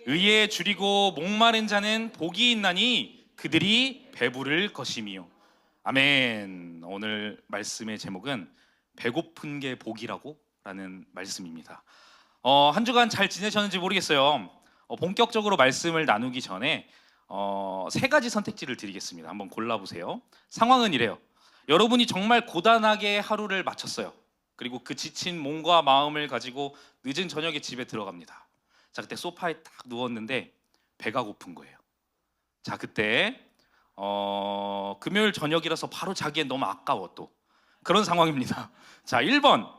의에 줄이고 목마른 자는 복이 있나니 그들이 배부를 것이미요. 아멘. 오늘 말씀의 제목은 배고픈 게 복이라고 라는 말씀입니다. 한 주간 잘 지내셨는지 모르겠어요. 본격적으로 말씀을 나누기 전에 세 가지 선택지를 드리겠습니다. 한번 골라보세요. 상황은 이래요. 여러분이 정말 고단하게 하루를 마쳤어요. 그리고 그 지친 몸과 마음을 가지고 늦은 저녁에 집에 들어갑니다. 자, 그때 소파에 딱 누웠는데 배가 고픈 거예요. 자, 그때 금요일 저녁이라서 바로 자기엔 너무 아까워. 또 그런 상황입니다. 자, 1번,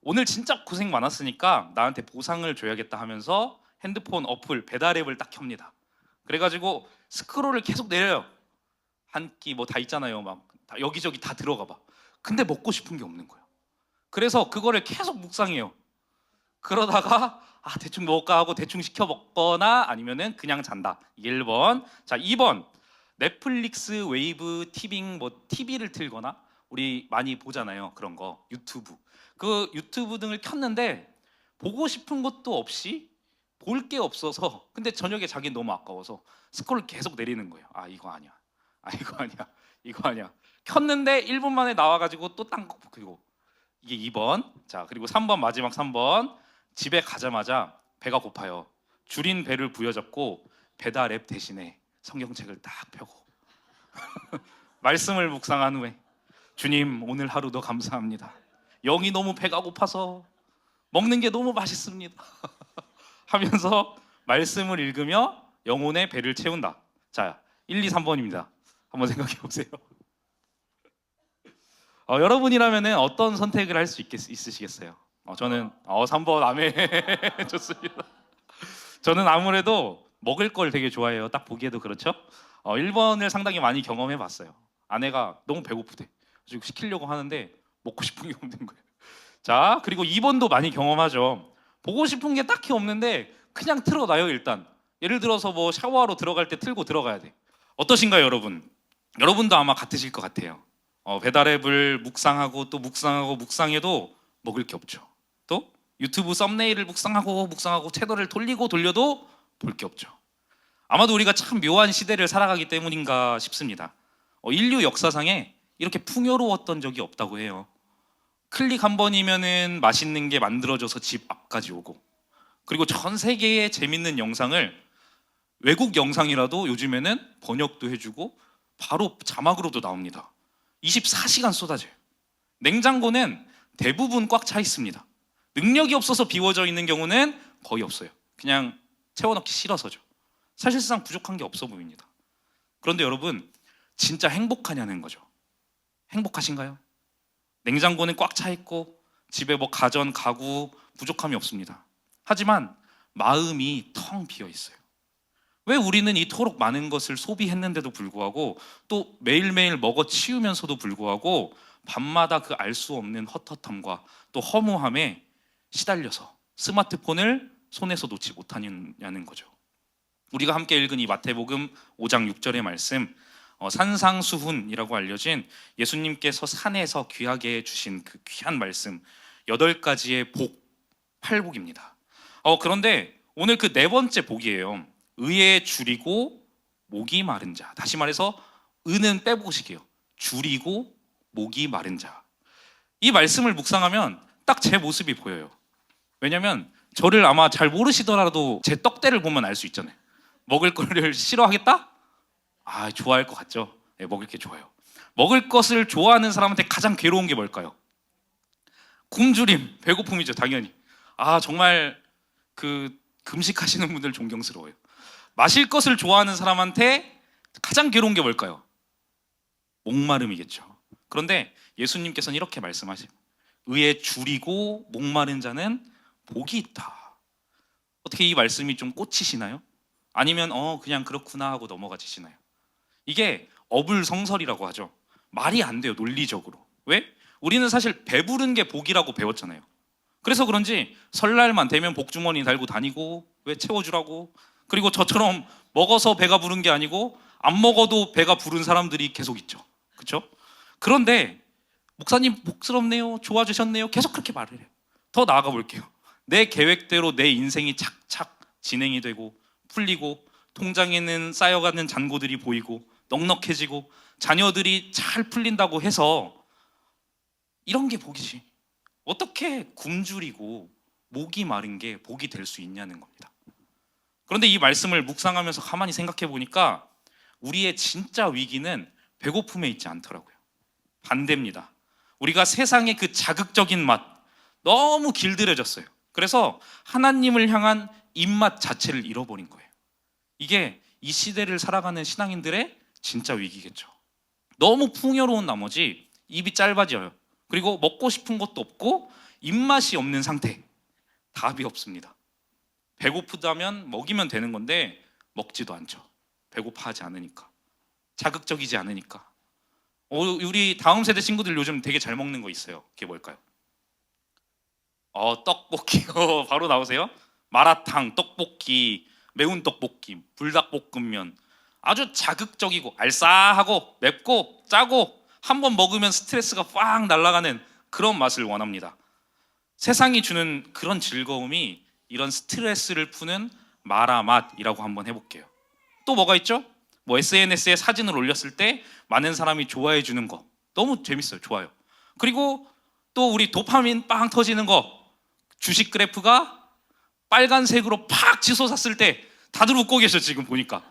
오늘 진짜 고생 많았으니까 나한테 보상을 줘야겠다 하면서 핸드폰 어플 배달 앱을 딱 켭니다. 그래가지고 스크롤을 계속 내려요. 한 끼 뭐 다 있잖아요. 막 여기저기 다 들어가 봐. 근데 먹고 싶은 게 없는 거예요. 그래서 그거를 계속 묵상해요. 그러다가 대충 먹을까 하고 대충 시켜 먹거나 아니면은 그냥 잔다. 1번. 자, 2번, 넷플릭스, 웨이브, 티빙, 뭐 TV를 틀거나, 우리 많이 보잖아요, 그런 거. 유튜브. 그 유튜브 등을 켰는데 보고 싶은 것도 없이 볼 게 없어서, 근데 저녁에 자기는 너무 아까워서 스크롤 계속 내리는 거예요. 이거 아니야. 이거 아니야. 이거 아니야. 켰는데 1분 만에 나와가지고 또 딴 거 보고. 이게 2번. 자, 그리고 3번, 마지막 3번. 집에 가자마자 배가 고파요. 줄인 배를 부여잡고 배달 앱 대신에 성경책을 딱 펴고 말씀을 묵상한 후에, 주님 오늘 하루도 감사합니다. 영이 너무 배가 고파서 먹는 게 너무 맛있습니다 하면서 말씀을 읽으며 영혼의 배를 채운다. 자, 1, 2, 3번입니다. 한번 생각해 보세요. 여러분이라면 어떤 선택을 할 수 있으시겠어요? 저는 3번. 아멘. 좋습니다. 저는 아무래도 먹을 걸 되게 좋아해요. 딱 보기에도 그렇죠? 1번을 상당히 많이 경험해 봤어요. 아내가 너무 배고프대. 그래서 시키려고 하는데 먹고 싶은 게 없는 거예요. 자, 그리고 2번도 많이 경험하죠. 보고 싶은 게 딱히 없는데 그냥 틀어놔요. 일단 예를 들어서 뭐 샤워하러 들어갈 때 틀고 들어가야 돼. 어떠신가요, 여러분? 여러분도 아마 같으실 것 같아요. 배달앱을 묵상하고 또 묵상해도 먹을 게 없죠. 또 유튜브 썸네일을 묵상하고 채널을 돌리고 돌려도 볼 게 없죠. 아마도 우리가 참 묘한 시대를 살아가기 때문인가 싶습니다. 인류 역사상에 이렇게 풍요로웠던 적이 없다고 해요. 클릭 한 번이면은 맛있는 게 만들어져서 집 앞까지 오고, 그리고 전 세계의 재밌는 영상을 외국 영상이라도 요즘에는 번역도 해주고 바로 자막으로도 나옵니다. 24시간 쏟아져요. 냉장고는 대부분 꽉 차 있습니다. 능력이 없어서 비워져 있는 경우는 거의 없어요. 그냥 채워넣기 싫어서죠. 사실상 부족한 게 없어 보입니다. 그런데 여러분, 진짜 행복하냐는 거죠. 행복하신가요? 냉장고는 꽉 차 있고 집에 뭐 가전, 가구 부족함이 없습니다. 하지만 마음이 텅 비어 있어요. 왜 우리는 이토록 많은 것을 소비했는데도 불구하고, 또 매일매일 먹어 치우면서도 불구하고 밤마다 그 알 수 없는 헛헛함과 또 허무함에 시달려서 스마트폰을 손에서 놓지 못하냐는 거죠. 우리가 함께 읽은 이 마태복음 5장 6절의 말씀, 산상수훈이라고 알려진 예수님께서 산에서 귀하게 주신 그 귀한 말씀, 8가지의 복, 8복입니다. 그런데 오늘 그 네 번째 복이에요. 의에 줄이고 목이 마른 자. 다시 말해서 의는 빼보시게요. 줄이고 목이 마른 자. 이 말씀을 묵상하면 딱 제 모습이 보여요. 왜냐면 저를 아마 잘 모르시더라도 제 떡대를 보면 알 수 있잖아요. 먹을 거를 싫어하겠다? 좋아할 것 같죠? 네, 먹을 게 좋아요. 먹을 것을 좋아하는 사람한테 가장 괴로운 게 뭘까요? 굶주림, 배고픔이죠, 당연히. 정말 그 금식하시는 분들 존경스러워요. 마실 것을 좋아하는 사람한테 가장 괴로운 게 뭘까요? 목마름이겠죠. 그런데 예수님께서는 이렇게 말씀하세요. 의에 줄이고 목마른 자는 복이 있다. 어떻게 이 말씀이 좀 꽂히시나요? 아니면 그냥 그렇구나 하고 넘어가지시나요? 이게 어불성설이라고 하죠. 말이 안 돼요, 논리적으로. 왜? 우리는 사실 배부른 게 복이라고 배웠잖아요. 그래서 그런지 설날만 되면 복주머니 달고 다니고, 왜 채워주라고. 그리고 저처럼 먹어서 배가 부른 게 아니고 안 먹어도 배가 부른 사람들이 계속 있죠. 그렇죠? 그런데 목사님 복스럽네요, 좋아주셨네요, 계속 그렇게 말을 해요. 더 나아가 볼게요. 내 계획대로 내 인생이 착착 진행이 되고 풀리고 통장에는 쌓여가는 잔고들이 보이고 넉넉해지고 자녀들이 잘 풀린다고 해서 이런 게 복이지. 어떻게 굶주리고 목이 마른 게 복이 될 수 있냐는 겁니다. 그런데 이 말씀을 묵상하면서 가만히 생각해 보니까 우리의 진짜 위기는 배고픔에 있지 않더라고요. 반대입니다. 우리가 세상의 그 자극적인 맛 너무 길들여졌어요. 그래서 하나님을 향한 입맛 자체를 잃어버린 거예요. 이게 이 시대를 살아가는 신앙인들의 진짜 위기겠죠. 너무 풍요로운 나머지 입이 짧아져요. 그리고 먹고 싶은 것도 없고 입맛이 없는 상태. 답이 없습니다. 배고프다면 먹이면 되는 건데 먹지도 않죠. 배고파하지 않으니까, 자극적이지 않으니까. 우리 다음 세대 친구들 요즘 되게 잘 먹는 거 있어요. 그게 뭘까요? 떡볶이. 바로 나오세요. 마라탕, 떡볶이, 매운 떡볶이, 불닭볶음면. 아주 자극적이고 알싸하고 맵고 짜고 한번 먹으면 스트레스가 팍 날아가는 그런 맛을 원합니다. 세상이 주는 그런 즐거움이 이런 스트레스를 푸는 마라맛이라고 한번 해볼게요. 또 뭐가 있죠? 뭐 SNS에 사진을 올렸을 때 많은 사람이 좋아해 주는 거 너무 재밌어요. 좋아요. 그리고 또 우리 도파민 빵 터지는 거, 주식 그래프가 빨간색으로 팍 치솟았을 때 다들 웃고 계셔. 지금 보니까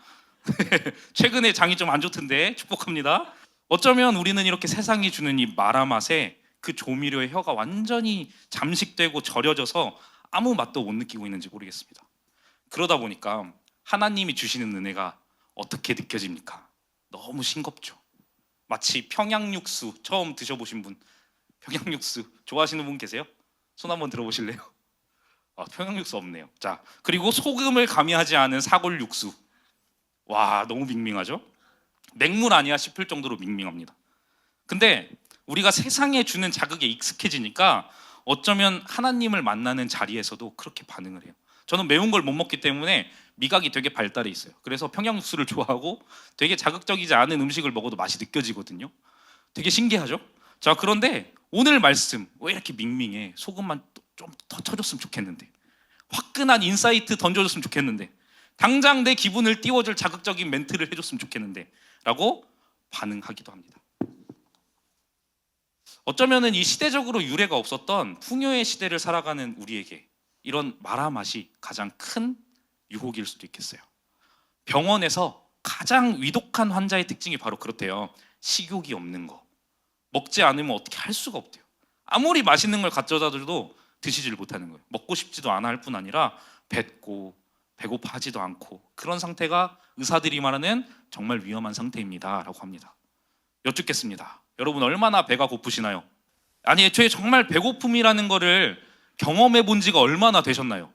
최근에 장이 좀 안 좋던데 축복합니다. 어쩌면 우리는 이렇게 세상이 주는 이 마라맛에 그 조미료의 혀가 완전히 잠식되고 절여져서 아무 맛도 못 느끼고 있는지 모르겠습니다. 그러다 보니까 하나님이 주시는 은혜가 어떻게 느껴집니까? 너무 싱겁죠. 마치 평양육수 처음 드셔보신 분, 평양육수 좋아하시는 분 계세요? 손 한번 들어보실래요? 평양육수 없네요. 자, 그리고 소금을 가미하지 않은 사골육수. 와, 너무 밍밍하죠? 맹물 아니야 싶을 정도로 밍밍합니다. 근데 우리가 세상에 주는 자극에 익숙해지니까 어쩌면 하나님을 만나는 자리에서도 그렇게 반응을 해요. 저는 매운 걸 못 먹기 때문에 미각이 되게 발달해 있어요. 그래서 평양육수를 좋아하고 되게 자극적이지 않은 음식을 먹어도 맛이 느껴지거든요. 되게 신기하죠? 자, 그런데 오늘 말씀 왜 이렇게 밍밍해? 소금만 좀 더 쳐줬으면 좋겠는데, 화끈한 인사이트 던져줬으면 좋겠는데, 당장 내 기분을 띄워줄 자극적인 멘트를 해줬으면 좋겠는데 라고 반응하기도 합니다. 어쩌면 이 시대적으로 유례가 없었던 풍요의 시대를 살아가는 우리에게 이런 마라맛이 가장 큰 유혹일 수도 있겠어요. 병원에서 가장 위독한 환자의 특징이 바로 그렇대요. 식욕이 없는 거. 먹지 않으면 어떻게 할 수가 없대요. 아무리 맛있는 걸 가져다 줘도 드시질 못하는 거예요. 먹고 싶지도 않아 할 뿐 아니라 뱉고 배고파하지도 않고, 그런 상태가 의사들이 말하는 정말 위험한 상태입니다 라고 합니다. 여쭙겠습니다. 여러분 얼마나 배가 고프시나요? 아니, 애초에 정말 배고픔이라는 거를 경험해 본 지가 얼마나 되셨나요?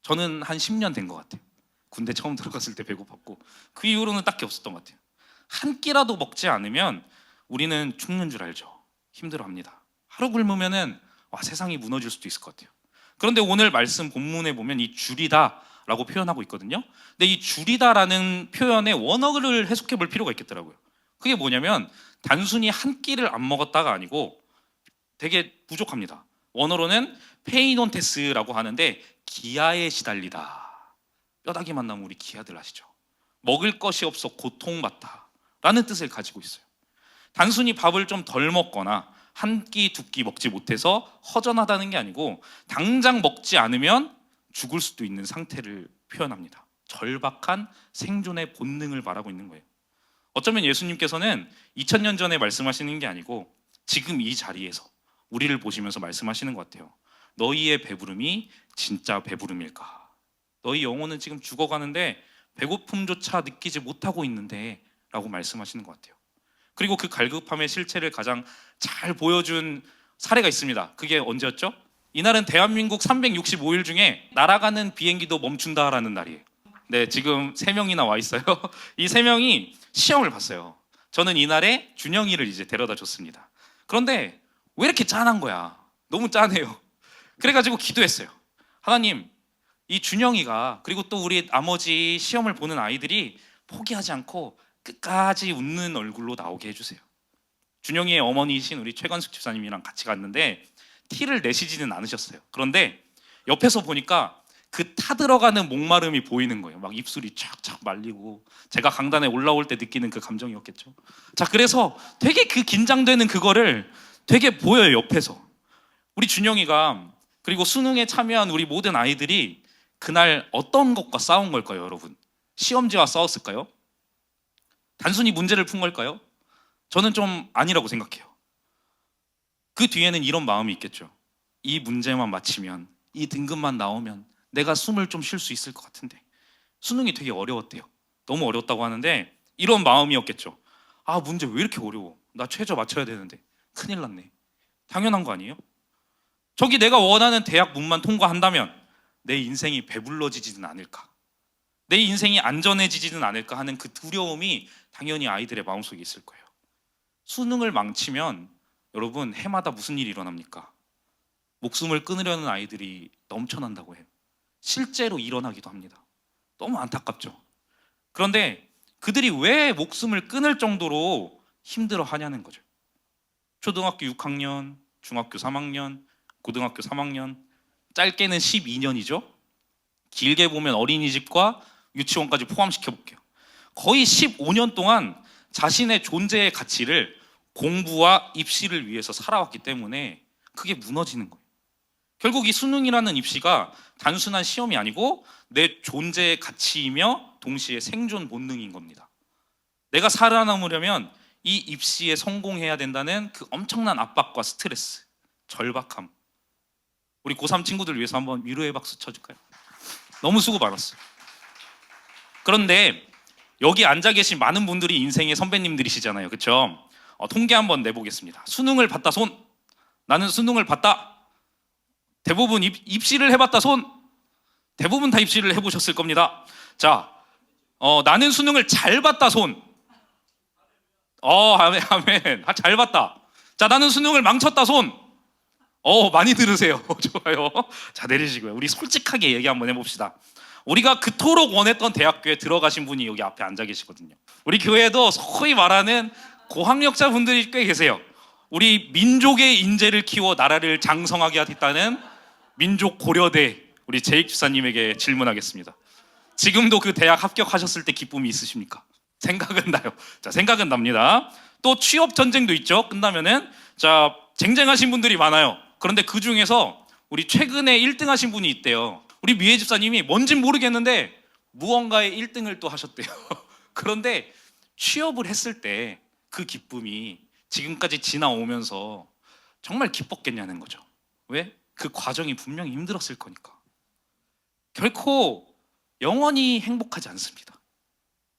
저는 한 10년 된 것 같아요. 군대 처음 들어갔을 때 배고팠고 그 이후로는 딱히 없었던 것 같아요. 한 끼라도 먹지 않으면 우리는 죽는 줄 알죠. 힘들어합니다. 하루 굶으면은 세상이 무너질 수도 있을 것 같아요. 그런데 오늘 말씀 본문에 보면 이 줄이다 라고 표현하고 있거든요. 근데 이 줄이다라는 표현의 원어를 해석해 볼 필요가 있겠더라고요. 그게 뭐냐면 단순히 한 끼를 안 먹었다가 아니고 되게 부족합니다. 원어로는 페이논테스라고 하는데 기아에 시달리다. 뼈다귀 만나면 우리 기아들 아시죠? 먹을 것이 없어 고통받다 라는 뜻을 가지고 있어요. 단순히 밥을 좀 덜 먹거나 한 끼, 두 끼 먹지 못해서 허전하다는 게 아니고 당장 먹지 않으면 죽을 수도 있는 상태를 표현합니다. 절박한 생존의 본능을 말하고 있는 거예요. 어쩌면 예수님께서는 2000년 전에 말씀하시는 게 아니고 지금 이 자리에서 우리를 보시면서 말씀하시는 것 같아요. 너희의 배부름이 진짜 배부름일까? 너희 영혼은 지금 죽어가는데 배고픔조차 느끼지 못하고 있는데 라고 말씀하시는 것 같아요. 그리고 그 갈급함의 실체를 가장 잘 보여준 사례가 있습니다. 그게 언제였죠? 이날은 대한민국 365일 중에 날아가는 비행기도 멈춘다라는 날이에요. 네, 지금 3명이나 와 있어요. 이 3명이 시험을 봤어요. 저는 이날에 준영이를 이제 데려다 줬습니다. 그런데 왜 이렇게 짠한 거야? 너무 짠해요. 그래가지고 기도했어요. 하나님, 이 준영이가 그리고 또 우리 나머지 시험을 보는 아이들이 포기하지 않고 끝까지 웃는 얼굴로 나오게 해주세요. 준영이의 어머니이신 우리 최건숙 집사님이랑 같이 갔는데 티를 내시지는 않으셨어요. 그런데 옆에서 보니까 그 타들어가는 목마름이 보이는 거예요. 막 입술이 쫙쫙 말리고 제가 강단에 올라올 때 느끼는 그 감정이었겠죠. 자, 그래서 되게 그 긴장되는 그거를 되게 보여요, 옆에서. 우리 준영이가 그리고 수능에 참여한 우리 모든 아이들이 그날 어떤 것과 싸운 걸까요, 여러분? 시험지와 싸웠을까요? 단순히 문제를 푼 걸까요? 저는 좀 아니라고 생각해요. 그 뒤에는 이런 마음이 있겠죠. 이 문제만 맞히면, 이 등급만 나오면 내가 숨을 좀 쉴 수 있을 것 같은데 수능이 되게 어려웠대요. 너무 어려웠다고 하는데 이런 마음이었겠죠. 아, 문제 왜 이렇게 어려워? 나 최저 맞춰야 되는데 큰일 났네. 당연한 거 아니에요? 저기 내가 원하는 대학 문만 통과한다면 내 인생이 배불러지지는 않을까, 내 인생이 안전해지지는 않을까 하는 그 두려움이 당연히 아이들의 마음속에 있을 거예요. 수능을 망치면 여러분 해마다 무슨 일이 일어납니까? 목숨을 끊으려는 아이들이 넘쳐난다고 해요. 실제로 일어나기도 합니다. 너무 안타깝죠. 그런데 그들이 왜 목숨을 끊을 정도로 힘들어 하냐는 거죠. 초등학교 6학년, 중학교 3학년, 고등학교 3학년, 짧게는 12년이죠. 길게 보면 어린이집과 유치원까지 포함시켜 볼게요. 거의 15년 동안 자신의 존재의 가치를 공부와 입시를 위해서 살아왔기 때문에 그게 무너지는 거예요. 결국 이 수능이라는 입시가 단순한 시험이 아니고 내 존재의 가치이며 동시에 생존 본능인 겁니다. 내가 살아남으려면 이 입시에 성공해야 된다는 그 엄청난 압박과 스트레스, 절박함. 우리 고3 친구들 위해서 한번 위로의 박수 쳐줄까요? 너무 수고 많았어요. 그런데 여기 앉아 계신 많은 분들이 인생의 선배님들이시잖아요, 그렇죠? 통계 한번 내보겠습니다. 수능을 봤다 손. 나는 수능을 봤다. 대부분 입시를 해봤다 손. 대부분 다 입시를 해보셨을 겁니다. 자, 나는 수능을 잘 봤다 손. 아멘, 아멘. 잘 봤다. 자, 나는 수능을 망쳤다 손. 많이 들으세요. 좋아요. 자, 내리시고요. 우리 솔직하게 얘기 한번 해봅시다. 우리가 그토록 원했던 대학교에 들어가신 분이 여기 앞에 앉아 계시거든요. 우리 교회도 소위 말하는 고학력자 분들이 꽤 계세요. 우리 민족의 인재를 키워 나라를 장성하게 하겠다는 민족 고려대 우리 제익 집사님에게 질문하겠습니다. 지금도 그 대학 합격하셨을 때 기쁨이 있으십니까? 생각은 나요. 자, 생각은 납니다. 또 취업 전쟁도 있죠. 끝나면은 자, 쟁쟁하신 분들이 많아요. 그런데 그 중에서 우리 최근에 1등 하신 분이 있대요. 우리 미애 집사님이 뭔진 모르겠는데 무언가에 1등을 또 하셨대요. 그런데 취업을 했을 때 그 기쁨이 지금까지 지나오면서 정말 기뻤겠냐는 거죠. 왜? 그 과정이 분명히 힘들었을 거니까. 결코 영원히 행복하지 않습니다.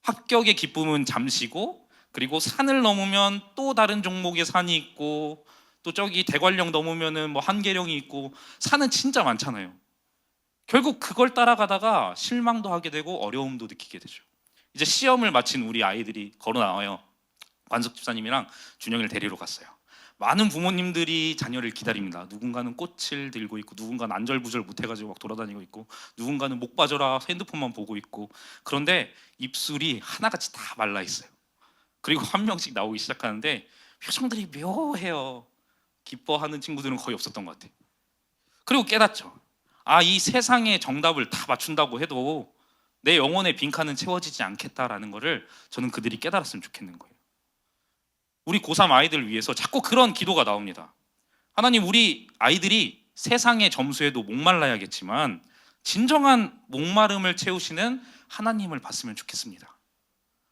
합격의 기쁨은 잠시고, 그리고 산을 넘으면 또 다른 종목의 산이 있고, 또 저기 대관령 넘으면은 뭐 한계령이 있고, 산은 진짜 많잖아요. 결국 그걸 따라가다가 실망도 하게 되고 어려움도 느끼게 되죠. 이제 시험을 마친 우리 아이들이 걸어 나와요. 관석 집사님이랑 준영이를 데리러 갔어요. 많은 부모님들이 자녀를 기다립니다. 누군가는 꽃을 들고 있고, 누군가는 안절부절 못해가지고 막 돌아다니고 있고, 누군가는 목 빠져라 핸드폰만 보고 있고. 그런데 입술이 하나같이 다 말라 있어요. 그리고 한 명씩 나오기 시작하는데 표정들이 묘해요. 기뻐하는 친구들은 거의 없었던 것 같아요. 그리고 깨닫죠. 이 세상의 정답을 다 맞춘다고 해도 내 영혼의 빈칸은 채워지지 않겠다라는 거를 저는 그들이 깨달았으면 좋겠는 거예요. 우리 고3 아이들 위해서 자꾸 그런 기도가 나옵니다. 하나님, 우리 아이들이 세상의 점수에도 목말라야겠지만 진정한 목마름을 채우시는 하나님을 봤으면 좋겠습니다.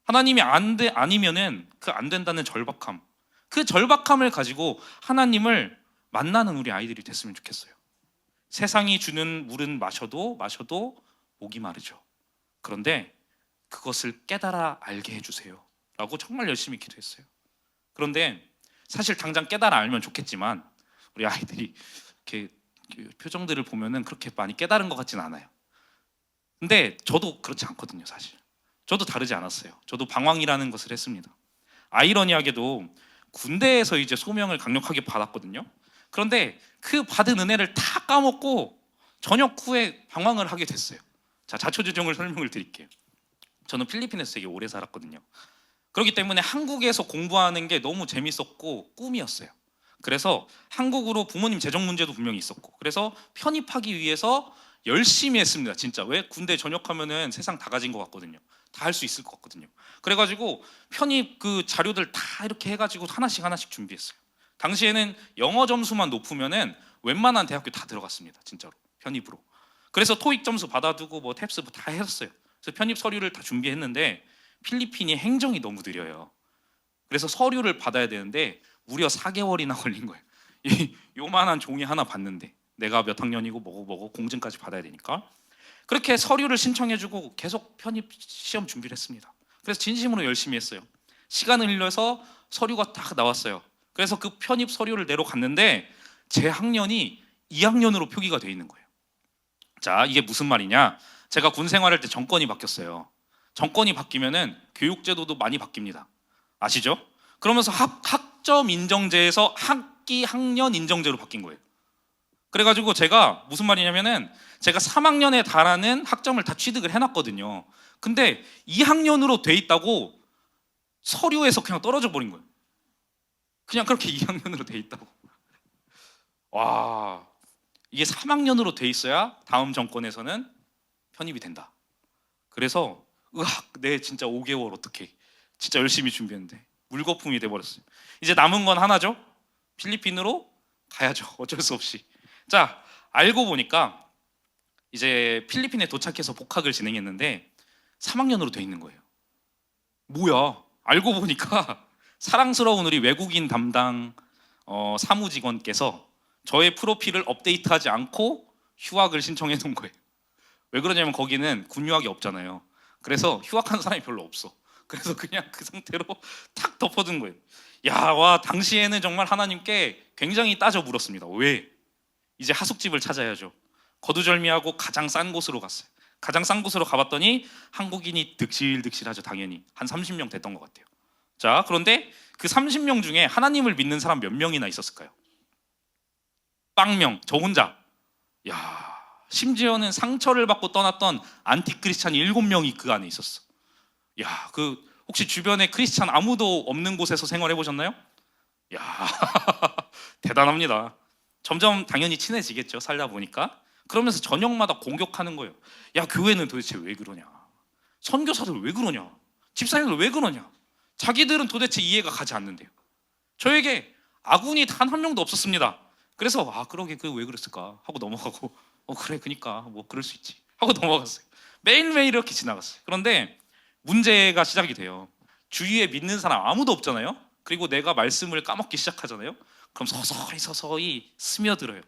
하나님이 아니면은 그 안 된다는 절박함, 그 절박함을 가지고 하나님을 만나는 우리 아이들이 됐으면 좋겠어요. 세상이 주는 물은 마셔도 목이 마르죠. 그런데 그것을 깨달아 알게 해주세요 라고 정말 열심히 기도했어요. 그런데 사실 당장 깨달아 알면 좋겠지만 우리 아이들이 이렇게 표정들을 보면은 그렇게 많이 깨달은 것 같지는 않아요. 근데 저도 그렇지 않거든요. 사실 저도 다르지 않았어요. 저도 방황이라는 것을 했습니다. 아이러니하게도 군대에서 이제 소명을 강력하게 받았거든요. 그런데 그 받은 은혜를 다 까먹고 전역 후에 방황을 하게 됐어요. 자, 자초지종을 설명을 드릴게요. 저는 필리핀에서 되게 오래 살았거든요. 그렇기 때문에 한국에서 공부하는 게 너무 재밌었고 꿈이었어요. 그래서 한국으로 부모님 재정 문제도 분명히 있었고, 그래서 편입하기 위해서 열심히 했습니다. 진짜. 왜? 군대 전역하면은 세상 다 가진 것 같거든요. 다 할 수 있을 것 같거든요. 그래가지고 편입 그 자료들 다 이렇게 해가지고 하나씩 하나씩 준비했어요. 당시에는 영어 점수만 높으면은 웬만한 대학교 다 들어갔습니다. 진짜로 편입으로. 그래서 토익 점수 받아두고 뭐 탭스 다 했었어요. 그래서 편입 서류를 다 준비했는데 필리핀이 행정이 너무 느려요. 그래서 서류를 받아야 되는데 무려 4개월이나 걸린 거예요. 이 요만한 종이 하나 받는데 내가 몇 학년이고 뭐고 공증까지 받아야 되니까. 그렇게 서류를 신청해주고 계속 편입 시험 준비를 했습니다. 그래서 진심으로 열심히 했어요. 시간을 흘려서 서류가 딱 나왔어요. 그래서 그 편입 서류를 내러 갔는데 제 학년이 2학년으로 표기가 돼 있는 거예요. 자, 이게 무슨 말이냐? 제가 군 생활할 때 정권이 바뀌었어요. 정권이 바뀌면은 교육제도도 많이 바뀝니다. 아시죠? 그러면서 학점 인정제에서 학기 학년 인정제로 바뀐 거예요. 그래가지고 제가 무슨 말이냐면은 제가 3학년에 달하는 학점을 다 취득을 해놨거든요. 근데 2학년으로 돼 있다고 서류에서 그냥 떨어져 버린 거예요. 그냥 그렇게 2학년으로 돼 있다고. 와, 이게 3학년으로 돼 있어야 다음 정권에서는 편입이 된다. 그래서 으악, 네 진짜 5개월 어떻게 진짜 열심히 준비했는데 물거품이 돼버렸어요. 이제 남은 건 하나죠. 필리핀으로 가야죠. 어쩔 수 없이. 자, 알고 보니까 이제 필리핀에 도착해서 복학을 진행했는데 3학년으로 돼 있는 거예요. 뭐야? 알고 보니까 사랑스러운 우리 외국인 담당 사무직원께서 저의 프로필을 업데이트하지 않고 휴학을 신청해 놓은 거예요. 왜 그러냐면 거기는 군 유학이 없잖아요. 그래서 휴학한 사람이 별로 없어. 그래서 그냥 그 상태로 탁 덮어둔 거예요. 야, 와, 당시에는 정말 하나님께 굉장히 따져 물었습니다. 왜? 이제 하숙집을 찾아야죠. 거두절미하고 가장 싼 곳으로 갔어요. 가장 싼 곳으로 가봤더니 한국인이 득실득실하죠. 당연히 한 30명 됐던 것 같아요. 자, 그런데 그 30명 중에 하나님을 믿는 사람 몇 명이나 있었을까요? 빵명, 저 혼자. 야, 심지어는 상처를 받고 떠났던 안티크리스찬 7명이 그 안에 있었어. 야, 그 혹시 주변에 크리스찬 아무도 없는 곳에서 생활해 보셨나요? 야, 대단합니다. 점점 당연히 친해지겠죠. 살다 보니까. 그러면서 저녁마다 공격하는 거예요. 야, 교회는 도대체 왜 그러냐? 선교사들 왜 그러냐? 집사님들 왜 그러냐? 자기들은 도대체 이해가 가지 않는데요. 저에게 아군이 단 한 명도 없었습니다. 그래서 그러게 그 왜 그랬을까 하고 넘어가고 그래 그니까 뭐 그럴 수 있지 하고 넘어갔어요. 매일매일 이렇게 지나갔어요. 그런데 문제가 시작이 돼요. 주위에 믿는 사람 아무도 없잖아요. 그리고 내가 말씀을 까먹기 시작하잖아요. 그럼 서서히 스며들어요.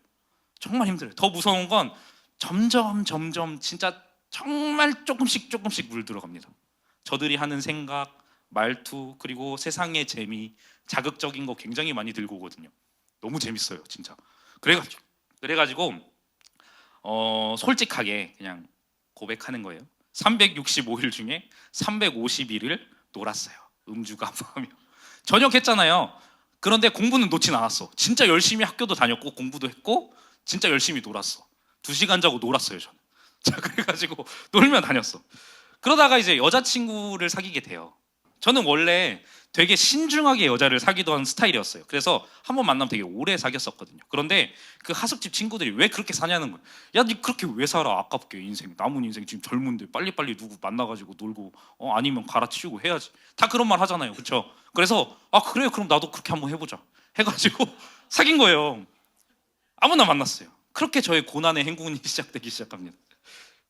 정말 힘들어요. 더 무서운 건 점점 진짜 정말 조금씩 물 들어갑니다. 저들이 하는 생각, 말투, 그리고 세상의 재미, 자극적인 거 굉장히 많이 들고 오거든요. 너무 재밌어요, 진짜. 그래가지고 솔직하게 그냥 고백하는 거예요. 365일 중에 350일을 놀았어요. 음주가무하며 전역했잖아요. 그런데 공부는 놓진 않았어. 진짜 열심히 학교도 다녔고 공부도 했고 진짜 열심히 놀았어. 2시간 자고 놀았어요, 저는. 자, 그래가지고 놀면 다녔어. 그러다가 이제 여자친구를 사귀게 돼요. 저는 원래 되게 신중하게 여자를 사귀던 스타일이었어요. 그래서 한 번 만나면 되게 오래 사귀었었거든요. 그런데 그 하숙집 친구들이 왜 그렇게 사냐는 거예요. 야, 니 그렇게 왜 살아? 아깝게 인생, 남은 인생 지금 젊은데 빨리빨리 누구 만나가지고 놀고 아니면 갈아치우고 해야지. 다 그런 말 하잖아요, 그렇죠? 그래서 그래, 그럼 나도 그렇게 한번 해보자 해가지고 사귄 거예요. 아무나 만났어요. 그렇게 저의 고난의 행군이 시작되기 시작합니다.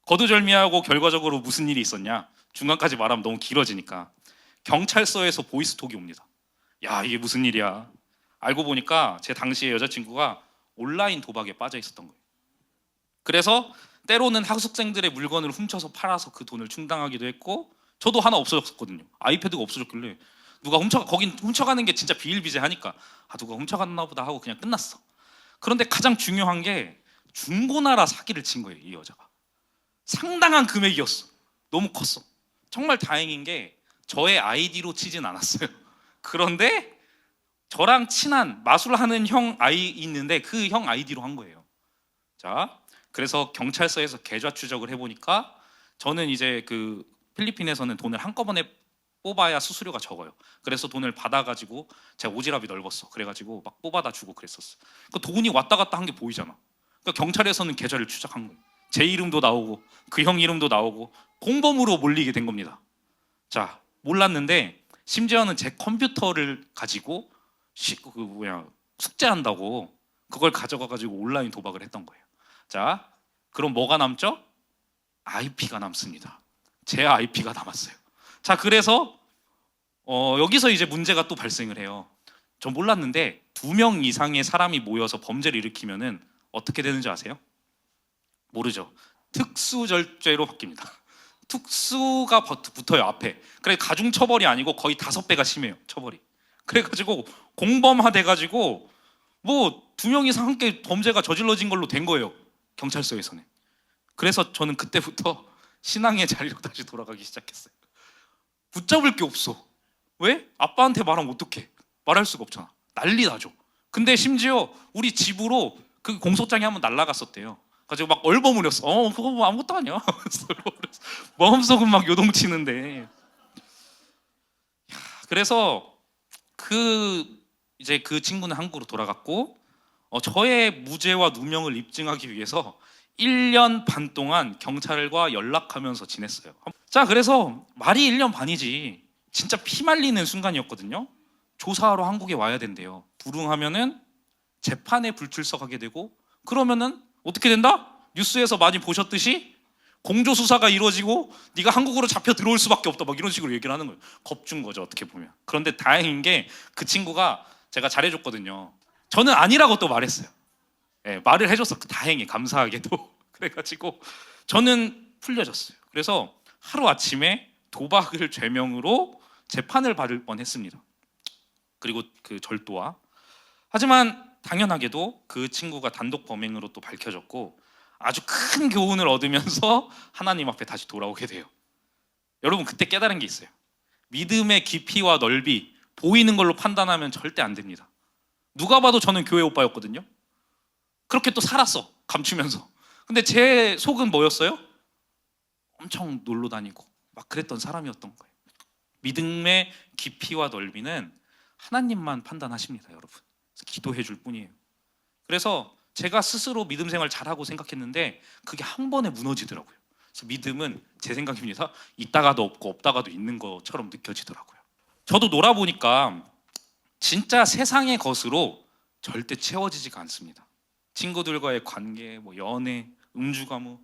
거두절미하고 결과적으로 무슨 일이 있었냐? 중간까지 말하면 너무 길어지니까 경찰서에서 보이스톡이 옵니다. 야, 이게 무슨 일이야? 알고 보니까 제 당시의 여자친구가 온라인 도박에 빠져 있었던 거예요. 그래서 때로는 학생들의 물건을 훔쳐서 팔아서 그 돈을 충당하기도 했고, 저도 하나 없어졌거든요. 아이패드가 없어졌길래 누가 거긴 훔쳐가는 게 진짜 비일비재하니까 누가 훔쳐갔나 보다 하고 그냥 끝났어. 그런데 가장 중요한 게 중고나라 사기를 친 거예요, 이 여자가. 상당한 금액이었어. 너무 컸어. 정말 다행인 게 저의 아이디로 치진 않았어요. 그런데 저랑 친한 마술하는 형 아이 있는데 그 형 아이디로 한 거예요. 자, 그래서 경찰서에서 계좌 추적을 해보니까 저는 이제 그 필리핀에서는 돈을 한꺼번에 뽑아야 수수료가 적어요. 그래서 돈을 받아가지고 제가 오지랖이 넓었어. 그래가지고 막 뽑아다 주고 그랬었어. 그 돈이 왔다 갔다 한 게 보이잖아. 그러니까 경찰에서는 계좌를 추적한 거예요. 제 이름도 나오고 그 형 이름도 나오고 공범으로 몰리게 된 겁니다. 자, 몰랐는데 심지어는 제 컴퓨터를 가지고 숙제한다고 그걸 가져가 가지고 온라인 도박을 했던 거예요. 자, 그럼 뭐가 남죠? IP가 남습니다. 제 IP가 남았어요. 자, 그래서 여기서 이제 문제가 또 발생을 해요. 전 몰랐는데 2명 이상의 사람이 모여서 범죄를 일으키면은 어떻게 되는지 아세요? 모르죠. 특수절죄로 바뀝니다. 특수가 붙어요 앞에. 그래 가중 처벌이 아니고 거의 5배가 심해요 처벌이. 그래가지고 공범화 돼가지고 뭐 2명 이상 함께 범죄가 저질러진 걸로 된 거예요 경찰서에서는. 그래서 저는 그때부터 신앙의 자리로 다시 돌아가기 시작했어요. 붙잡을 게 없어. 왜? 아빠한테 말하면 어떡해? 말할 수가 없잖아. 난리 나죠. 근데 심지어 우리 집으로 그 공소장이 한번 날라갔었대요. 가지고 막 얼버무렸어. 그거 뭐 아무것도 아니야. 마음속은 막 요동치는데. 그래서 이제 그 친구는 한국으로 돌아갔고 저의 무죄와 누명을 입증하기 위해서 1년 반 동안 경찰과 연락하면서 지냈어요. 자, 그래서 말이 1년 반이지 진짜 피 말리는 순간이었거든요. 조사하러 한국에 와야 된대요. 불응하면은 재판에 불출석하게 되고, 그러면은 어떻게 된다? 뉴스에서 많이 보셨듯이 공조 수사가 이루어지고 네가 한국으로 잡혀 들어올 수밖에 없다, 막 이런 식으로 얘기를 하는 거예요. 겁준 거죠 어떻게 보면. 그런데 다행인 게 그 친구가 제가 잘해줬거든요. 저는 아니라고 또 말했어요. 네, 말을 해줬어. 다행히 감사하게도. 그래가지고 저는 풀려졌어요. 그래서 하루 아침에 도박을 죄명으로 재판을 받을 뻔했습니다. 그리고 그 절도와. 하지만 당연하게도 그 친구가 단독 범행으로 또 밝혀졌고 아주 큰 교훈을 얻으면서 하나님 앞에 다시 돌아오게 돼요. 여러분, 그때 깨달은 게 있어요. 믿음의 깊이와 넓이 보이는 걸로 판단하면 절대 안 됩니다. 누가 봐도 저는 교회 오빠였거든요. 그렇게 또 살았어, 감추면서. 근데 제 속은 뭐였어요? 엄청 놀러 다니고 막 그랬던 사람이었던 거예요. 믿음의 깊이와 넓이는 하나님만 판단하십니다, 여러분. 그래서 기도해 줄 뿐이에요. 그래서 제가 스스로 믿음 생활 잘하고 생각했는데 그게 한 번에 무너지더라고요. 그래서 믿음은 제 생각입니다. 있다가도 없고 없다가도 있는 것처럼 느껴지더라고요. 저도 놀아보니까 진짜 세상의 것으로 절대 채워지지가 않습니다. 친구들과의 관계, 뭐 연애, 음주가무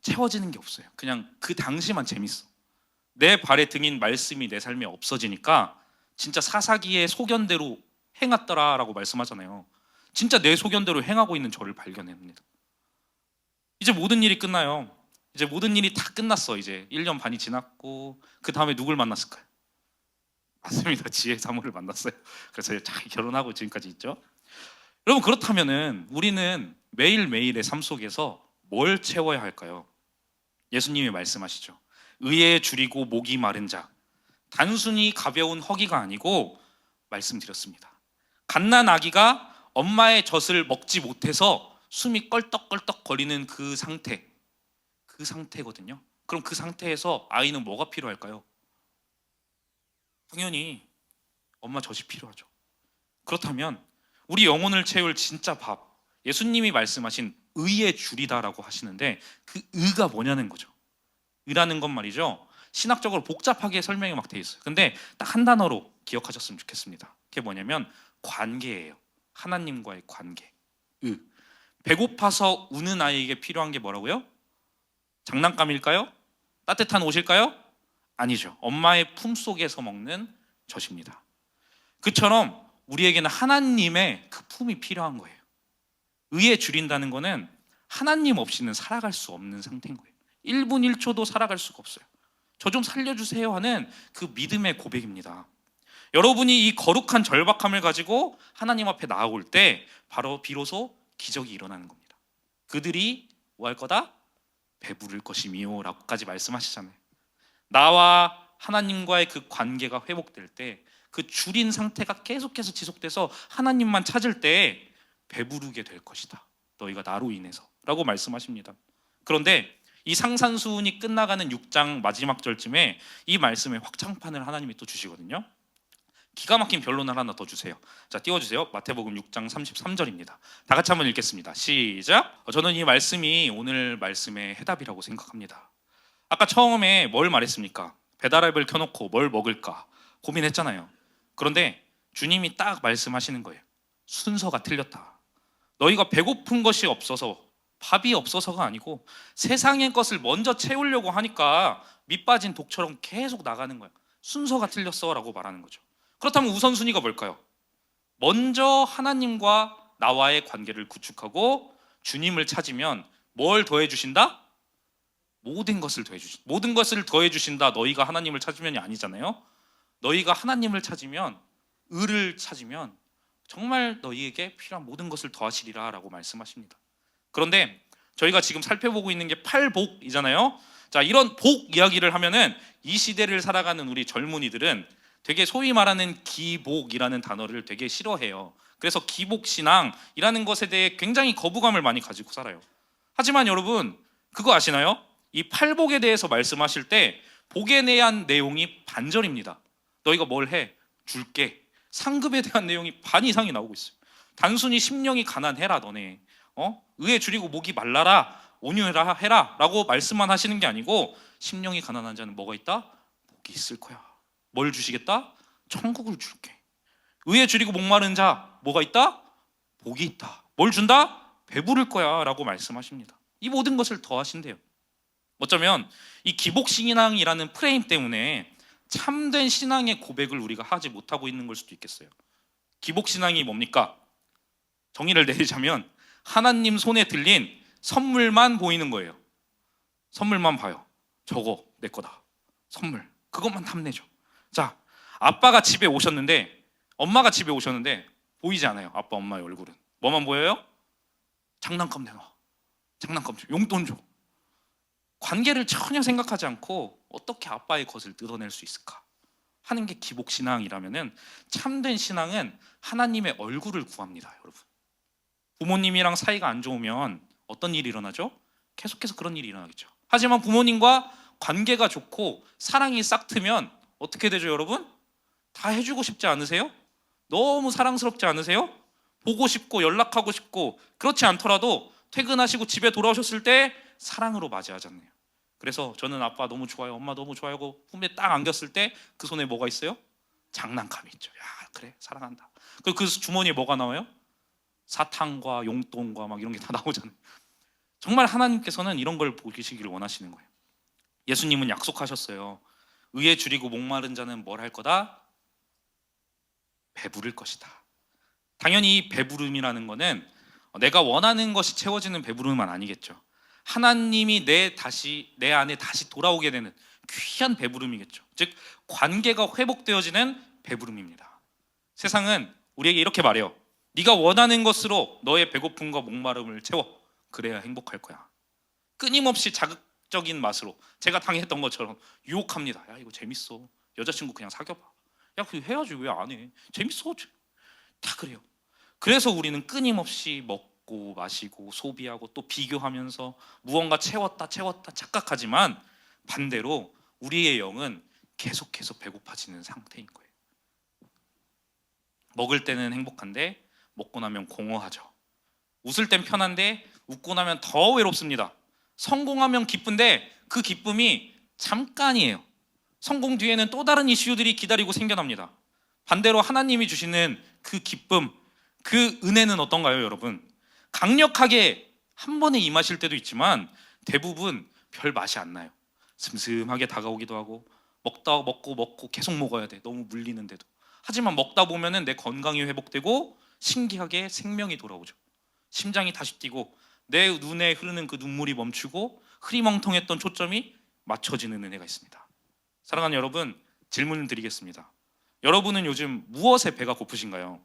채워지는 게 없어요. 그냥 그 당시만 재밌어. 내 발의 등인 말씀이 내 삶에 없어지니까 진짜 사사기의 소견대로 행했더라라고 말씀하잖아요. 진짜 내 소견대로 행하고 있는 저를 발견합니다. 이제 모든 일이 끝나요. 이제 모든 일이 다 끝났어. 이제 1년 반이 지났고 그 다음에 누굴 만났을까요? 맞습니다. 지혜 사모를 만났어요. 그래서 잘 결혼하고 지금까지 있죠. 여러분, 그렇다면은 우리는 매일매일의 삶 속에서 뭘 채워야 할까요? 예수님이 말씀하시죠. 의에 줄이고 목이 마른 자, 단순히 가벼운 허기가 아니고 말씀드렸습니다. 갓난 아기가 엄마의 젖을 먹지 못해서 숨이 껄떡껄떡 거리는 그 상태거든요. 그럼 그 상태에서 아이는 뭐가 필요할까요? 당연히 엄마 젖이 필요하죠. 그렇다면 우리 영혼을 채울 진짜 밥, 예수님이 말씀하신 의의 줄이다라고 하시는데 그 의가 뭐냐는 거죠. 의라는 건 말이죠, 신학적으로 복잡하게 설명이 막 돼 있어요. 근데 딱 한 단어로 기억하셨으면 좋겠습니다. 그게 뭐냐면 관계예요. 하나님과의 관계. 의. 배고파서 우는 아이에게 필요한 게 뭐라고요? 장난감일까요? 따뜻한 옷일까요? 아니죠. 엄마의 품속에서 먹는 젖입니다. 그처럼 우리에게는 하나님의 그 품이 필요한 거예요. 의에 줄인다는 거는 하나님 없이는 살아갈 수 없는 상태인 거예요. 1분 1초도 살아갈 수가 없어요. 저 좀 살려주세요 하는 그 믿음의 고백입니다. 여러분이 이 거룩한 절박함을 가지고 하나님 앞에 나아올 때 바로 비로소 기적이 일어나는 겁니다. 그들이 뭐 할 거다? 배부를 것이미요 라고까지 말씀하시잖아요. 나와 하나님과의 그 관계가 회복될 때, 그 줄인 상태가 계속해서 지속돼서 하나님만 찾을 때 배부르게 될 것이다, 너희가 나로 인해서 라고 말씀하십니다. 그런데 이 상산수훈이 끝나가는 6장 마지막 절쯤에 이 말씀의 확장판을 하나님이 또 주시거든요. 기가 막힌 변론을 하나 더 주세요. 자, 띄워주세요. 마태복음 6장 33절입니다. 다 같이 한번 읽겠습니다. 시작. 저는 이 말씀이 오늘 말씀의 해답이라고 생각합니다. 아까 처음에 뭘 말했습니까? 배달앱을 켜놓고 뭘 먹을까 고민했잖아요. 그런데 주님이 딱 말씀하시는 거예요. 순서가 틀렸다. 너희가 배고픈 것이 없어서, 밥이 없어서가 아니고 세상의 것을 먼저 채우려고 하니까 밑 빠진 독처럼 계속 나가는 거야. 순서가 틀렸어 라고 말하는 거죠. 그렇다면 우선순위가 뭘까요? 먼저 하나님과 나와의 관계를 구축하고 주님을 찾으면 뭘 더해 주신다? 모든 것을 더해 주신다. 모든 것을 더해 주신다. 너희가 하나님을 찾으면이 아니잖아요. 너희가 하나님을 찾으면, 의를 찾으면 정말 너희에게 필요한 모든 것을 더하시리라 라고 말씀하십니다. 그런데 저희가 지금 살펴보고 있는 게 팔복이잖아요. 자, 이런 복 이야기를 하면은 이 시대를 살아가는 우리 젊은이들은 되게 소위 말하는 기복이라는 단어를 되게 싫어해요. 그래서 기복신앙이라는 것에 대해 굉장히 거부감을 많이 가지고 살아요. 하지만 여러분, 그거 아시나요? 이 팔복에 대해서 말씀하실 때 복에 대한 내용이 반절입니다. 너희가 뭘 해? 줄게. 상급에 대한 내용이 반 이상이 나오고 있어요. 단순히 심령이 가난해라 너네, 의에 줄이고 목이 말라라, 온유해라 해라 라고 말씀만 하시는 게 아니고, 심령이 가난한 자는 뭐가 있다? 복이 있을 거야. 뭘 주시겠다? 천국을 줄게. 의에 줄이고 목마른 자 뭐가 있다? 복이 있다. 뭘 준다? 배부를 거야 라고 말씀하십니다. 이 모든 것을 더하신대요. 어쩌면 이 기복신앙이라는 프레임 때문에 참된 신앙의 고백을 우리가 하지 못하고 있는 걸 수도 있겠어요. 기복신앙이 뭡니까? 정의를 내리자면 하나님 손에 들린 선물만 보이는 거예요. 선물만 봐요. 저거 내 거다. 선물. 그것만 탐내죠. 자, 아빠가 집에 오셨는데, 엄마가 집에 오셨는데 보이지 않아요. 아빠 엄마의 얼굴은. 뭐만 보여요? 장난감 내놔. 장난감 줘. 용돈 줘. 관계를 전혀 생각하지 않고 어떻게 아빠의 것을 뜯어낼 수 있을까 하는 게 기복신앙이라면은, 참된 신앙은 하나님의 얼굴을 구합니다. 여러분, 부모님이랑 사이가 안 좋으면 어떤 일이 일어나죠? 계속해서 그런 일이 일어나겠죠. 하지만 부모님과 관계가 좋고 사랑이 싹트면 어떻게 되죠? 여러분, 다 해주고 싶지 않으세요? 너무 사랑스럽지 않으세요? 보고 싶고 연락하고 싶고, 그렇지 않더라도 퇴근하시고 집에 돌아오셨을 때 사랑으로 맞이하잖아요. 그래서 저는 아빠 너무 좋아요, 엄마 너무 좋아요 하고 품에 딱 안겼을 때 그 손에 뭐가 있어요? 장난감이 있죠. 야, 그래, 사랑한다. 그리고 그 주머니에 뭐가 나와요? 사탕과 용돈과 막 이런 게 다 나오잖아요. 정말 하나님께서는 이런 걸 보시기를 원하시는 거예요. 예수님은 약속하셨어요. 의에 줄이고 목마른 자는 뭘 할 거다? 배부를 것이다. 당연히 이 배부름이라는 거는 내가 원하는 것이 채워지는 배부름은 아니겠죠. 하나님이 내 안에 다시 돌아오게 되는 귀한 배부름이겠죠. 즉, 관계가 회복되어지는 배부름입니다. 세상은 우리에게 이렇게 말해요. 네가 원하는 것으로 너의 배고픔과 목마름을 채워. 그래야 행복할 거야. 끊임없이 자극적인 맛으로 제가 당했던 것처럼 유혹합니다. 야, 이거 재밌어. 여자친구 그냥 사귀어봐. 야, 그거 해야지. 왜 안 해? 재밌어. 다 그래요. 그래서 우리는 끊임없이 먹고 마시고 소비하고 또 비교하면서 무언가 채웠다 착각하지만, 반대로 우리의 영은 계속해서 배고파지는 상태인 거예요. 먹을 때는 행복한데 먹고 나면 공허하죠. 웃을 땐 편한데 웃고 나면 더 외롭습니다. 성공하면 기쁜데 그 기쁨이 잠깐이에요. 성공 뒤에는 또 다른 이슈들이 기다리고 생겨납니다. 반대로 하나님이 주시는 그 기쁨, 그 은혜는 어떤가요, 여러분? 강력하게 한 번에 임하실 때도 있지만 대부분 별 맛이 안 나요. 슴슴하게 다가오기도 하고, 먹고 계속 먹어야 돼. 너무 물리는데도. 하지만 먹다 보면은 내 건강이 회복되고 신기하게 생명이 돌아오죠. 심장이 다시 뛰고 내 눈에 흐르는 그 눈물이 멈추고 흐리멍텅했던 초점이 맞춰지는 은혜가 있습니다. 사랑하는 여러분, 질문을 드리겠습니다. 여러분은 요즘 무엇에 배가 고프신가요?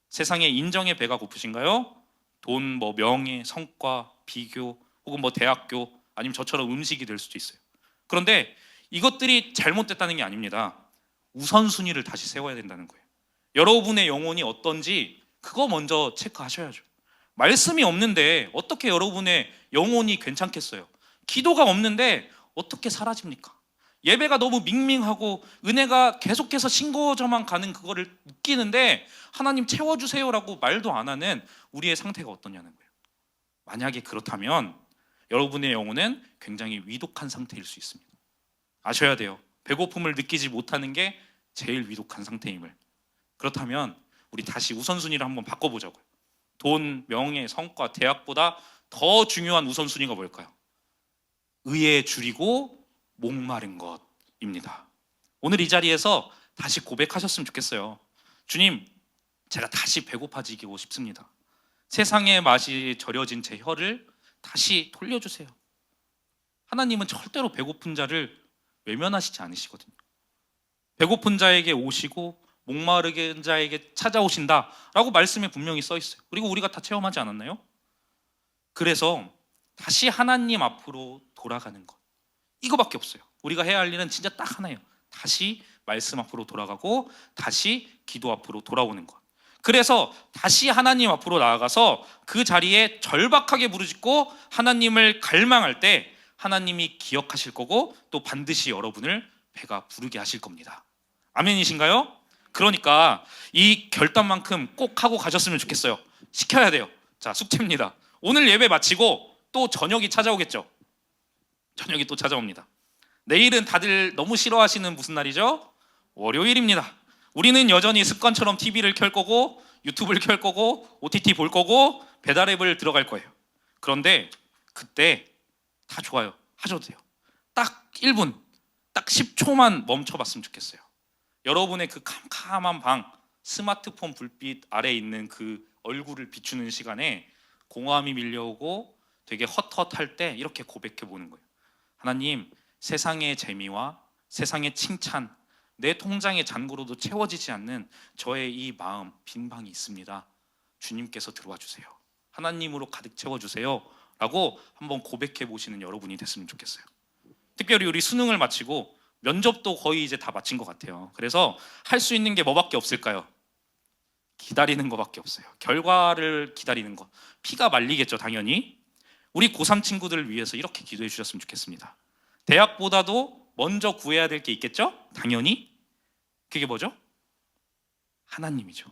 세상의 인정에 배가 고프신가요? 돈, 명예, 성과, 비교, 혹은 대학교, 아니면 저처럼 음식이 될 수도 있어요. 그런데 이것들이 잘못됐다는 게 아닙니다. 우선순위를 다시 세워야 된다는 거예요. 여러분의 영혼이 어떤지 그거 먼저 체크하셔야죠. 말씀이 없는데 어떻게 여러분의 영혼이 괜찮겠어요? 기도가 없는데 어떻게 사라집니까? 예배가 너무 밍밍하고 은혜가 계속해서 싱거워져만 가는 그거를 웃기는데 하나님 채워주세요라고 말도 안 하는 우리의 상태가 어떠냐는 거예요. 만약에 그렇다면 여러분의 영혼은 굉장히 위독한 상태일 수 있습니다. 아셔야 돼요. 배고픔을 느끼지 못하는 게 제일 위독한 상태임을. 그렇다면 우리 다시 우선순위를 한번 바꿔보자고요. 돈, 명예, 성과, 대학보다 더 중요한 우선순위가 뭘까요? 의에 줄이고 목마른 것입니다. 오늘 이 자리에서 다시 고백하셨으면 좋겠어요. 주님, 제가 다시 배고파지고 싶습니다. 세상의 맛이 절여진 제 혀를 다시 돌려주세요. 하나님은 절대로 배고픈 자를 외면하시지 않으시거든요. 배고픈 자에게 오시고 목마른 자에게 찾아오신다라고 말씀에 분명히 써 있어요. 그리고 우리가 다 체험하지 않았나요? 그래서 다시 하나님 앞으로 돌아가는 것, 이거밖에 없어요. 우리가 해야 할 일은 진짜 딱 하나예요. 다시 말씀 앞으로 돌아가고 다시 기도 앞으로 돌아오는 것. 그래서 다시 하나님 앞으로 나아가서 그 자리에 절박하게 부르짖고 하나님을 갈망할 때 하나님이 기억하실 거고 또 반드시 여러분을 배가 부르게 하실 겁니다. 아멘이신가요? 그러니까 이 결단만큼 꼭 하고 가셨으면 좋겠어요. 시켜야 돼요. 자, 숙제입니다. 오늘 예배 마치고 또 저녁이 찾아오겠죠. 저녁이 또 찾아옵니다. 내일은 다들 너무 싫어하시는 무슨 날이죠? 월요일입니다. 우리는 여전히 습관처럼 TV를 켤 거고 유튜브를 켤 거고 OTT 볼 거고 배달앱을 들어갈 거예요. 그런데 그때 다 좋아요. 하셔도 돼요. 딱 1분, 딱 10초만 멈춰봤으면 좋겠어요. 여러분의 그 캄캄한 방, 스마트폰 불빛 아래 있는 그 얼굴을 비추는 시간에 공허함이 밀려오고 되게 헛헛할 때 이렇게 고백해 보는 거예요. 하나님, 세상의 재미와 세상의 칭찬, 내 통장의 잔고로도 채워지지 않는 저의 이 마음, 빈 방이 있습니다. 주님께서 들어와 주세요. 하나님으로 가득 채워주세요 라고 한번 고백해 보시는 여러분이 됐으면 좋겠어요. 특별히 우리 수능을 마치고 면접도 거의 이제 다 마친 것 같아요. 그래서 할 수 있는 게 뭐밖에 없을까요? 기다리는 것밖에 없어요. 결과를 기다리는 것. 피가 말리겠죠, 당연히. 우리 고3 친구들을 위해서 이렇게 기도해 주셨으면 좋겠습니다. 대학보다도 먼저 구해야 될 게 있겠죠? 당연히. 그게 뭐죠? 하나님이죠.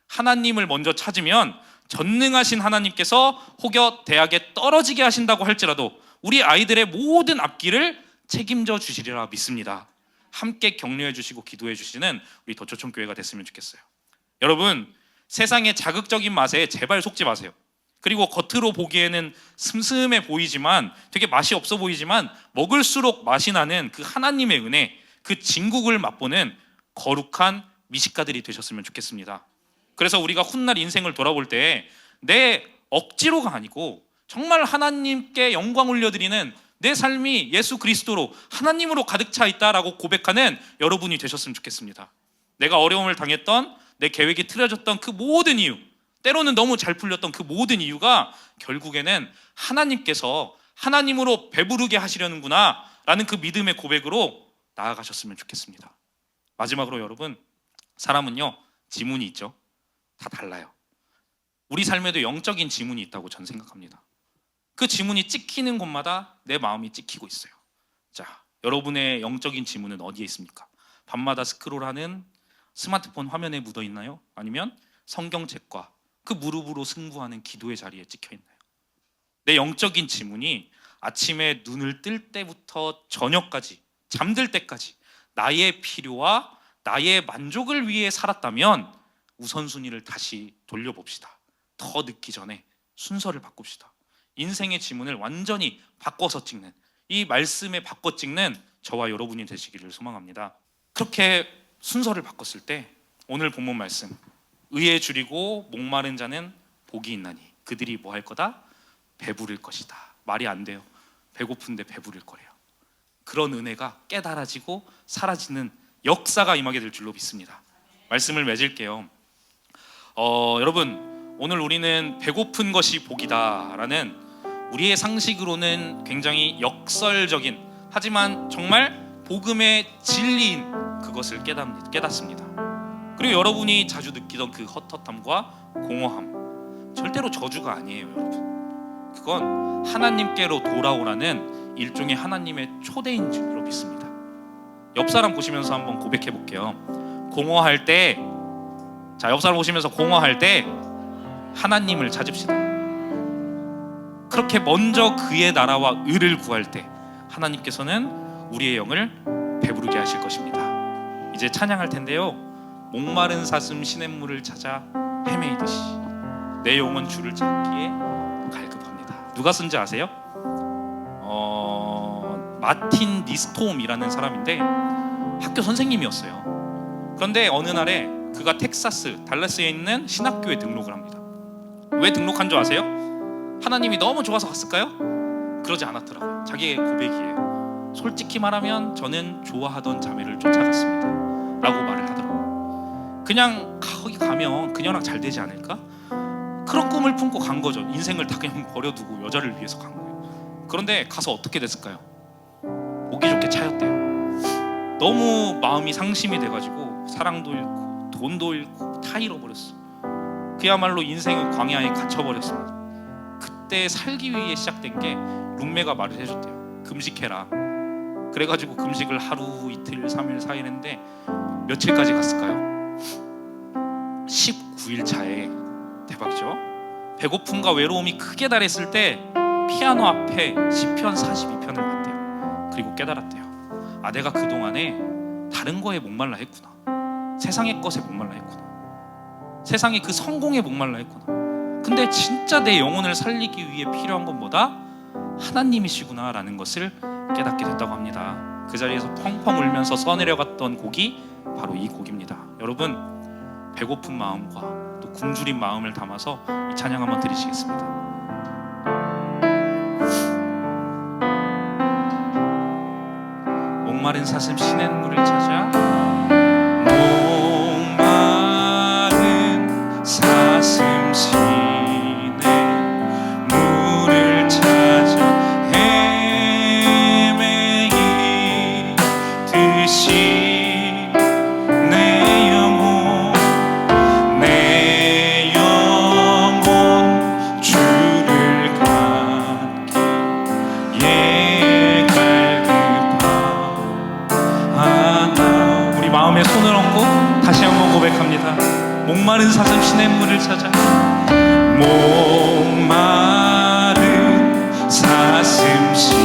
하나님을 먼저 찾으면 전능하신 하나님께서 혹여 대학에 떨어지게 하신다고 할지라도 우리 아이들의 모든 앞길을 책임져 주시리라 믿습니다. 함께 격려해 주시고 기도해 주시는 우리 도초촌교회가 됐으면 좋겠어요. 여러분, 세상의 자극적인 맛에 제발 속지 마세요. 그리고 겉으로 보기에는 슴슴해 보이지만 되게 맛이 없어 보이지만 먹을수록 맛이 나는 그 하나님의 은혜, 그 진국을 맛보는 거룩한 미식가들이 되셨으면 좋겠습니다. 그래서 우리가 훗날 인생을 돌아볼 때 내 억지로가 아니고 정말 하나님께 영광 올려드리는 내 삶이 예수 그리스도로 하나님으로 가득 차 있다라고 고백하는 여러분이 되셨으면 좋겠습니다. 내가 어려움을 당했던, 내 계획이 틀어졌던 그 모든 이유, 때로는 너무 잘 풀렸던 그 모든 이유가 결국에는 하나님께서 하나님으로 배부르게 하시려는구나 라는 그 믿음의 고백으로 나아가셨으면 좋겠습니다. 마지막으로 여러분, 사람은요 지문이 있죠. 다 달라요. 우리 삶에도 영적인 지문이 있다고 전 생각합니다. 그 지문이 찍히는 곳마다 내 마음이 찍히고 있어요. 자, 여러분의 영적인 지문은 어디에 있습니까? 밤마다 스크롤하는 스마트폰 화면에 묻어 있나요? 아니면 성경책과 그 무릎으로 승부하는 기도의 자리에 찍혀 있나요? 내 영적인 지문이 아침에 눈을 뜰 때부터 저녁까지, 잠들 때까지 나의 필요와 나의 만족을 위해 살았다면 우선순위를 다시 돌려봅시다. 더 늦기 전에 순서를 바꿉시다. 인생의 지문을 완전히 바꿔서 찍는, 이 말씀에 바꿔 찍는 저와 여러분이 되시기를 소망합니다. 그렇게 순서를 바꿨을 때 오늘 본문 말씀, 의에 줄이고 목마른 자는 복이 있나니 그들이 뭐 할 거다? 배부를 것이다. 말이 안 돼요. 배고픈데 배부를 거래요. 그런 은혜가 깨달아지고 사라지는 역사가 임하게 될 줄로 믿습니다. 말씀을 맺을게요. 여러분, 오늘 우리는 배고픈 것이 복이다라는 우리의 상식으로는 굉장히 역설적인, 하지만 정말 복음의 진리인 그것을 깨닫습니다. 그리고 여러분이 자주 느끼던 그 헛헛함과 공허함, 절대로 저주가 아니에요, 여러분. 그건 하나님께로 돌아오라는 일종의 하나님의 초대인 줄로 믿습니다. 옆 사람 보시면서 한번 고백해 볼게요. 공허할 때, 자, 옆 사람 보시면서 공허할 때 하나님을 찾읍시다. 그렇게 먼저 그의 나라와 의를 구할 때 하나님께서는 우리의 영을 배부르게 하실 것입니다. 이제 찬양할 텐데요. 목마른 사슴 시냇물을 찾아 헤매이듯이 내 영혼 주를 찾기에 갈급합니다. 누가 쓴지 아세요? 마틴 니스톰이라는 사람인데 학교 선생님이었어요. 그런데 어느 날에 그가 텍사스 달라스에 있는 신학교에 등록을 합니다. 왜 등록한 줄 아세요? 하나님이 너무 좋아서 갔을까요? 그러지 않았더라고요. 자기의 고백이에요. 솔직히 말하면 저는 좋아하던 자매를 쫓아갔습니다 라고 말을 하더라고요. 그냥 거기 가면 그녀랑 잘 되지 않을까? 그런 꿈을 품고 간 거죠. 인생을 다 그냥 버려두고 여자를 위해서 간 거예요. 그런데 가서 어떻게 됐을까요? 보기 좋게 차였대요. 너무 마음이 상심이 돼가지고 사랑도 잃고 돈도 잃고 다 잃어버렸어. 그야말로 인생은 광야에 갇혀버렸습니다. 그때 살기 위해 시작된 게 룸메가 말을 해줬대요. 금식해라. 그래가지고 금식을 하루, 이틀, 3일, 4일 했는데 며칠까지 갔을까요? 19일 차에, 대박이죠? 배고픔과 외로움이 크게 달했을 때 피아노 앞에 시편 42편을 봤대요. 그리고 깨달았대요. 아, 내가 그동안에 다른 거에 목말라 했구나. 세상의 것에 목말라 했구나. 세상의 그 성공에 목말라 했구나. 근데 진짜 내 영혼을 살리기 위해 필요한 건 뭐다? 하나님이시구나 라는 것을 깨닫게 됐다고 합니다. 그 자리에서 펑펑 울면서 써내려갔던 곡이 바로 이 곡입니다. 여러분, 배고픈 마음과 또 굶주린 마음을 담아서 이 찬양 한번 드리시겠습니다. 목마른 사슴 시냇물을 찾아, 목마른 사슴 시냇물을 찾아 헤매이듯이 내 영혼 주를 갖기에 갈급하나. 우리 마음에 손을 얹고 다시 한번 고백합니다. 목마른 사슴 시냇물을 찾아, 목마른 사슴 시냇물을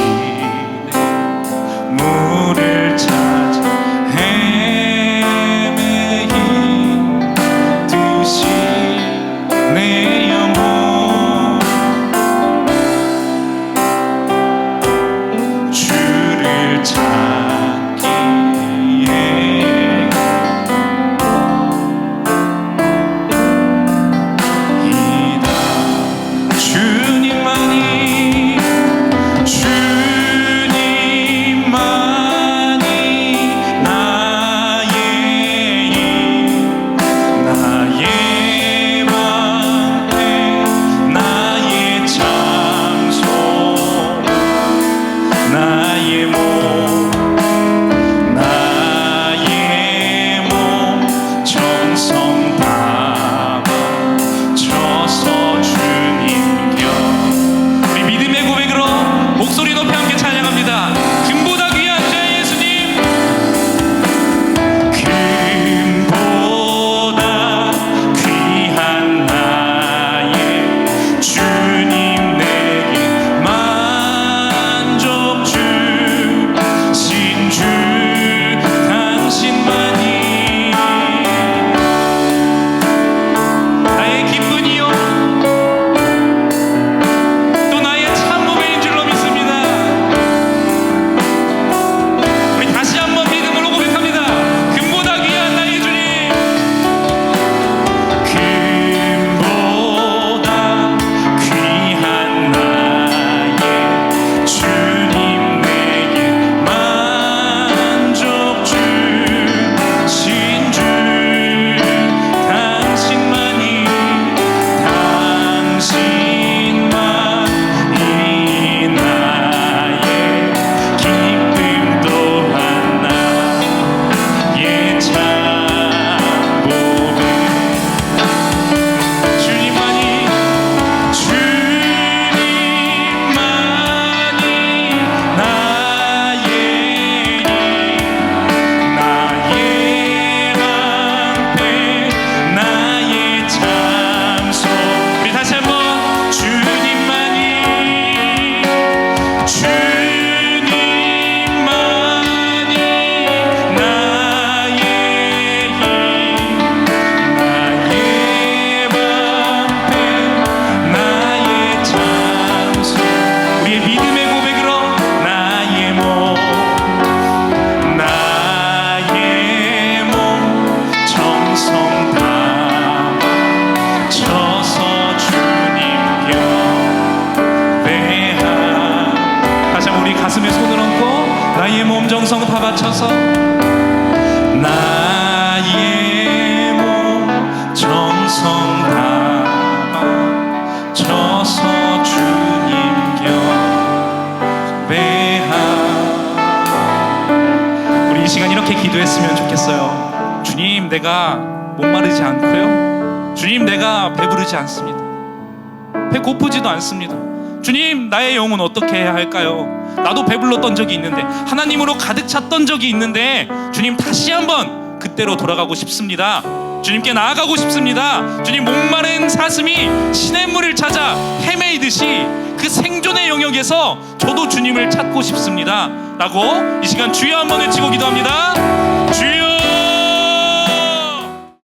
찾아 헤매이듯이 내 영혼 주를 찾기에 이다. 주님만이 주 주셔서 나의 몸 정성 다하 쳐서 주님 경배하. 우리 이 시간 이렇게 기도했으면 좋겠어요. 주님, 내가 목마르지 않고요, 주님, 내가 배부르지 않습니다. 배 고프지도 않습니다. 주님, 나의 영혼 어떻게 해야 할까요? 나도 배불렀던 적이 있는데, 하나님으로 가득 찼던 적이 있는데, 주님, 다시 한번 그때로 돌아가고 싶습니다. 주님께 나아가고 싶습니다. 주님, 목마른 사슴이 시냇물을 찾아 헤매이듯이 그 생존의 영역에서 저도 주님을 찾고 싶습니다 라고 이 시간 주여 한번 외치고 기도합니다. 주여.